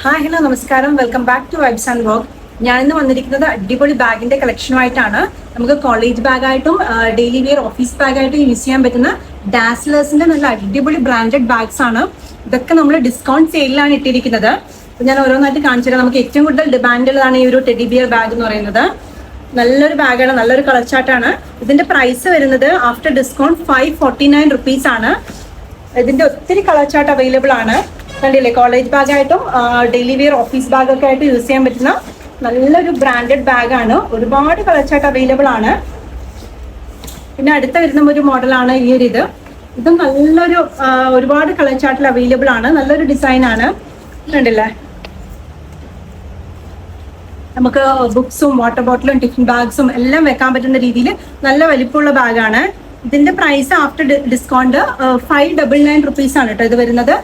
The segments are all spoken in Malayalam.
ഹായ് ഹലോ നമസ്കാരം, welcome back to vibes and vlog. ഞാനിന്ന് വന്നിരിക്കുന്നത് അടിപൊളി ബാഗിന്റെ കളക്ഷനുമായിട്ടാണ്. നമുക്ക് കോളേജ് ബാഗായിട്ടും ഡെയിലി വെയർ ഓഫീസ് ബാഗായിട്ടും യൂസ് ചെയ്യാൻ പറ്റുന്ന ഡാസ്ലേഴ്സിന്റെ നല്ല അടിപൊളി ബ്രാൻഡഡ് ബാഗ്സ് ആണ്. ഇതൊക്കെ നമ്മൾ ഡിസ്കൗണ്ട് സെയിലാണ് ഇട്ടിരിക്കുന്നത്. ഞാൻ ഓരോന്നായിട്ട് കാണിച്ചു തരാം. നമുക്ക് ഏറ്റവും കൂടുതൽ ഡിമാൻഡുള്ളതാണ് ഈ ഒരു ടെഡി ബിയർ ബാഗ് എന്ന് പറയുന്നത്. നല്ലൊരു ബാഗാണ്, നല്ലൊരു കളർ ചാർട്ടാണ്. ഇതിന്റെ പ്രൈസ് വരുന്നത് ആഫ്റ്റർ ഡിസ്കൗണ്ട് 549 റുപ്പീസ് ആണ്. ഇതിന്റെ ഒത്തിരി കളർ ചാർട്ട് അവൈലബിൾ ആണ്. കണ്ടില്ലേ, കോളേജ് ബാഗായിട്ടും ഡെയിലി വെയർ ഓഫീസ് ബാഗൊക്കെ ആയിട്ട് യൂസ് ചെയ്യാൻ പറ്റുന്ന നല്ലൊരു ബ്രാൻഡഡ് ബാഗാണ്. ഒരുപാട് കളർ ചാർട്ട് അവൈലബിൾ ആണ്. പിന്നെ അടുത്ത വരുന്ന ഒരു മോഡലാണ് ഈ ഒരു ഇതും നല്ലൊരു ഒരുപാട് കളർ ചാർട്ടിൽ അവൈലബിൾ ആണ്. നല്ലൊരു ഡിസൈൻ ആണ്. കണ്ടില്ലേ, നമുക്ക് ബുക്സും വാട്ടർ ബോട്ടിലും ടിഫിൻ ബാഗ്സും എല്ലാം വെക്കാൻ പറ്റുന്ന രീതിയിൽ നല്ല വലിപ്പമുള്ള ബാഗാണ്. ഇതിന്റെ പ്രൈസ് ആഫ്റ്റർ ഡിസ്കൗണ്ട് 599 റുപ്പീസ് ആണ് കേട്ടോ. ഇത് വരുന്നത്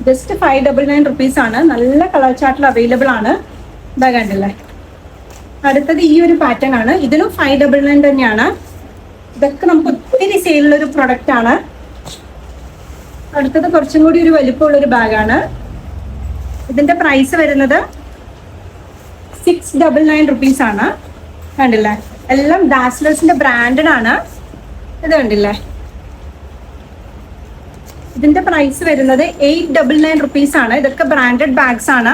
ജസ്റ്റ് 599 റുപ്പീസ് ആണ്. നല്ല കളർ ചാർട്ടിൽ അവൈലബിൾ ആണ്. ഇതാ കണ്ടില്ലേ. അടുത്തത് ഈ ഒരു പാറ്റേൺ ആണ്. ഇതിലും 599 തന്നെയാണ്. ഇതൊക്കെ നമുക്ക് ഒത്തിരി സെയിലുള്ള ഒരു പ്രൊഡക്റ്റ് ആണ്. അടുത്തത് കുറച്ചും കൂടി ഒരു വലിപ്പമുള്ള ഒരു ബാഗാണ്. ഇതിന്റെ പ്രൈസ് വരുന്നത് 699 റുപ്പീസ് ആണ്. കണ്ടില്ലേ, എല്ലാം ഡാസ്ലേഴ്സിന്റെ ബ്രാൻഡഡ് ആണ്. ഇത് കണ്ടില്ലേ, ഇതിന്റെ പ്രൈസ് വരുന്നത് 899 റുപ്പീസ് ആണ്. ഇതൊക്കെ ബ്രാൻഡഡ് ബാഗ്സ് ആണ്.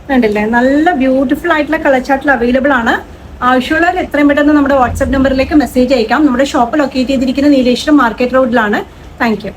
കണ്ടില്ലേ, നല്ല ബ്യൂട്ടിഫുൾ ആയിട്ടുള്ള കളർ ചാർട്ടിൽ അവൈലബിൾ ആണ്. ആവശ്യമുള്ളവർ എത്രയും പെട്ടെന്ന് നമ്മുടെ വാട്സ്ആപ്പ് നമ്പറിലേക്ക് മെസ്സേജ് അയക്കാം. നമ്മുടെ ഷോപ്പ് ലൊക്കേറ്റ് ചെയ്തിരിക്കുന്ന നീലേശ്വരം മാർക്കറ്റ് റോഡിലാണ്. Thank you.